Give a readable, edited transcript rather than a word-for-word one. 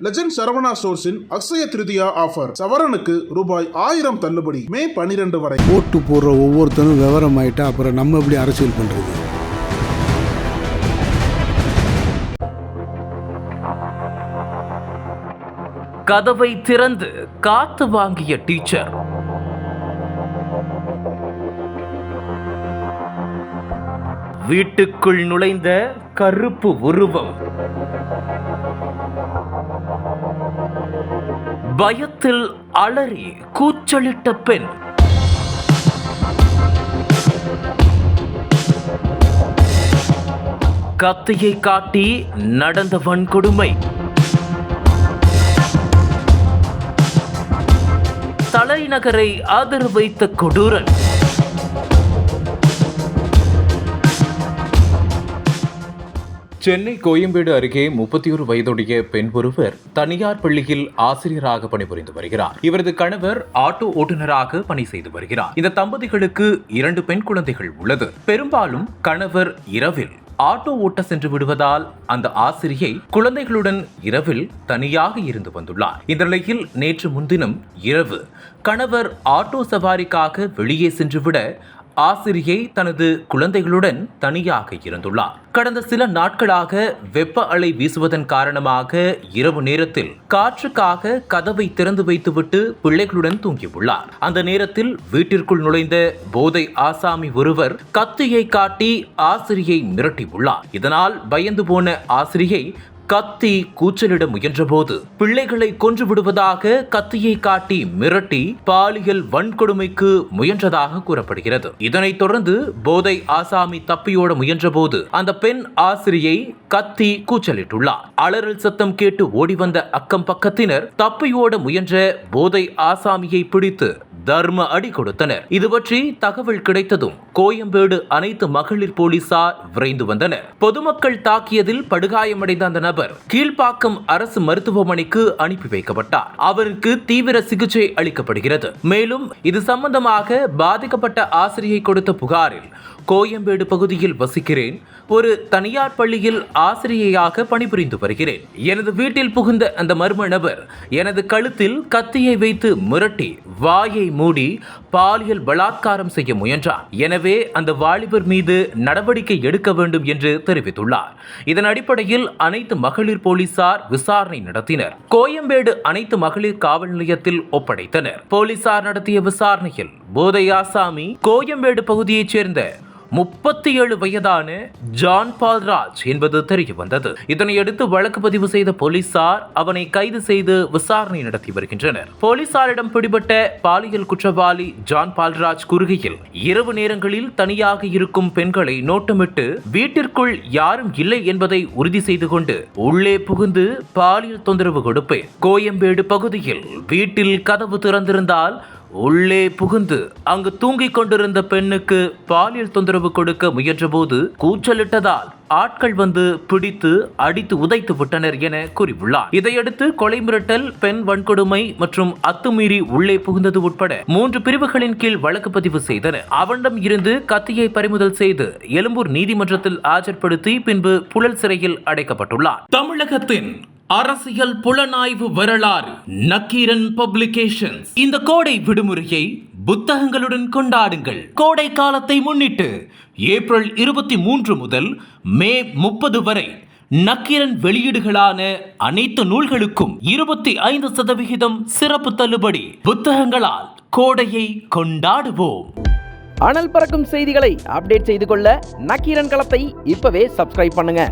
Legend Saravana ஸ்டோர்ஸின் Akshaya Tritiya offer சவரனுக்கு ரூபாய் 1000 தள்ளுபடி மே 12 வரை. ஓட்டு போடுற ஒவ்வொருத்தரும் விவரம் ஆயிட்டா அப்புறம் நம்ம எப்படி அரசியல் பண்றது? கதவை திறந்து காத்து வாங்கிய டீச்சர். வீட்டுக்குள் நுழைந்த கருப்பு உருவம். பயத்தில் அலறி கூச்சலிட்ட பெண். கத்தியை காட்டி நடந்த வன்கொடுமை. தலைநகரை அதிர வைத்த கொடூரன். சென்னை கோயம்பேடு அருகே 31 வயதுடைய பெண் ஒருவர் தனியார் பள்ளியில் ஆசிரியராக பணிபுரிந்து வருகிறார். இவரது கணவர் ஆட்டோ ஓட்டுநராக பணி செய்து வருகிறார். இந்த தம்பதிகளுக்கு 2 பெண் குழந்தைகள் உள்ளது. பெரும்பாலும் கணவர் இரவில் ஆட்டோ ஓட்ட சென்று விடுவதால் அந்த ஆசிரியை குழந்தைகளுடன் இரவில் தனியாக இருந்து வந்துள்ளார். இந்த நிலையில் நேற்று முன்தினம் இரவு கணவர் ஆட்டோ சவாரிக்காக வெளியே சென்றுவிட ஆசிரியை தனது குழந்தைகளுடன் தனியாக இருந்துள்ளார். கடந்த சில நாட்களாக வெப்ப அலை வீசுவதன் காரணமாக இரவு நேரத்தில் காற்றுக்காக கதவை திறந்து வைத்துவிட்டு பிள்ளைகளுடன் தூங்கியுள்ளார். அந்த நேரத்தில் வீட்டிற்குள் நுழைந்த போதை ஆசாமி ஒருவர் கத்தியை காட்டி ஆசிரியை மிரட்டியுள்ளார். இதனால் பயந்து போன ஆசிரியை கத்தி கூச்சலிட முயன்றபோது பிள்ளைகளை கொன்று விடுவதாக கத்தியை காட்டி மிரட்டி பாலியல் வன்கொடுமைக்கு முயன்றதாக கூறப்படுகிறது. இதனைத் தொடர்ந்து போதை ஆசாமி தப்பியோட முயன்றபோது அந்த பெண் ஆசிரியை கத்தி கூச்சலிட்டுள்ளார். அலறல் சத்தம் கேட்டு ஓடி வந்த அக்கம் பக்கத்தினர் தப்பியோட முயன்ற போதை ஆசாமியை பிடித்து தர்ம அடி கொடுத்தனர். இது பற்றி தகவல் கிடைத்ததும் கோயம்பேடு அனைத்து மகளிர் போலீசார் விரைந்து வந்தனர். பொதுமக்கள் தாக்கியதில் படுகாயமடைந்த அந்த நபர் கீழ்ப்பாக்கம் அரசு மருத்துவமனைக்கு அனுப்பி வைக்கப்பட்டார். அவருக்கு தீவிர சிகிச்சை அளிக்கப்படுகிறது. மேலும் இது சம்பந்தமாக பாதிக்கப்பட்ட ஆசிரியை கொடுத்த புகாரில் கோயம்பேடு பகுதியில் வசிக்கிறேன். ஒரு தனியார் பள்ளியில் ஆசிரியையாக பணிபுரிந்து வருகிறேன். எனது வீட்டில் புகுந்த அந்த மர்ம நபர் எனது கழுத்தில் கத்தியை வைத்து மிரட்டி வாயை மூடி பாலியல் பலாத்காரம் செய்ய முயன்றார். எனவே அந்த வாலிபர் மீது நடவடிக்கை எடுக்க வேண்டும் என்று தெரிவித்துள்ளார். இதன் அடிப்படையில் அனைத்து மகளிர் போலீசார் விசாரணை நடத்தினர். கோயம்பேடு அனைத்து மகளிர் காவல் நிலையத்தில் ஒப்படைத்தனர். போலீசார் நடத்திய விசாரணையில் போதை ஆசாமி கோயம்பேடு பகுதியைச் சேர்ந்த 37 வயதான ஜான் பால்ராஜ் என்பது தெரிய வந்தது. இதனையடுத்து வழக்கு பதிவு செய்த போலீசார் அவனை கைது செய்து விசாரணை நடத்தி வருகின்றனர். போலீசாரிடம் பிடிபட்ட பாலியல் குற்றவாளி ஜான் பால்ராஜ் கூறுகையில், இரவு நேரங்களில் தனியாக இருக்கும் பெண்களை நோட்டமிட்டு வீட்டிற்குள் யாரும் இல்லை என்பதை உறுதி செய்து கொண்டு உள்ளே புகுந்து பாலியல் தொந்தரவு கொடுப்பேன். கோயம்பேடு பகுதியில் வீட்டில் கதவு திறந்திருந்தால் உள்ளே புகுந்து அங்கு தூங்கிக் கொண்டிருந்த பெண்ணுக்கு பாலியல் தொந்தரவு கொடுக்க முயன்றபோது கூச்சலிட்டதால் ஆட்கள் வந்து பிடித்து அடித்து உதைத்து விட்டனர் என கூறியுள்ளார். இதையடுத்து கொலை மிரட்டல், பெண் வன்கொடுமை மற்றும் அத்துமீறி உள்ளே புகுந்தது உட்பட 3 பிரிவுகளின் கீழ் வழக்கு பதிவு செய்தனர். அவனிடம் இருந்து கத்தியை பறிமுதல் செய்து எழும்பூர் நீதிமன்றத்தில் ஆஜர்படுத்தி பின்பு புழல் சிறையில் அடைக்கப்பட்டுள்ளார். தமிழகத்தின் அரசியல் புலனாய்வு வரலாறு நக்கீரன் பப்ளிகேஷன்ஸ். இந்த கோடை விடுமுறையை புத்தகங்களுடன் கொண்டாடுங்கள். கோடை காலத்தை முன்னிட்டு ஏப்ரல் 23 முதல் மே 30 வரை நக்கீரன் வெளியீடுகளான அனைத்து நூல்களுக்கும் 25% சிறப்பு தள்ளுபடி. புத்தகங்களால் கோடையை கொண்டாடுவோம். அனல் பறக்கும் செய்திகளை அப்டேட் செய்து கொள்ள நக்கீரன் களத்தை இப்பவே சப்ஸ்கிரைப் பண்ணுங்க.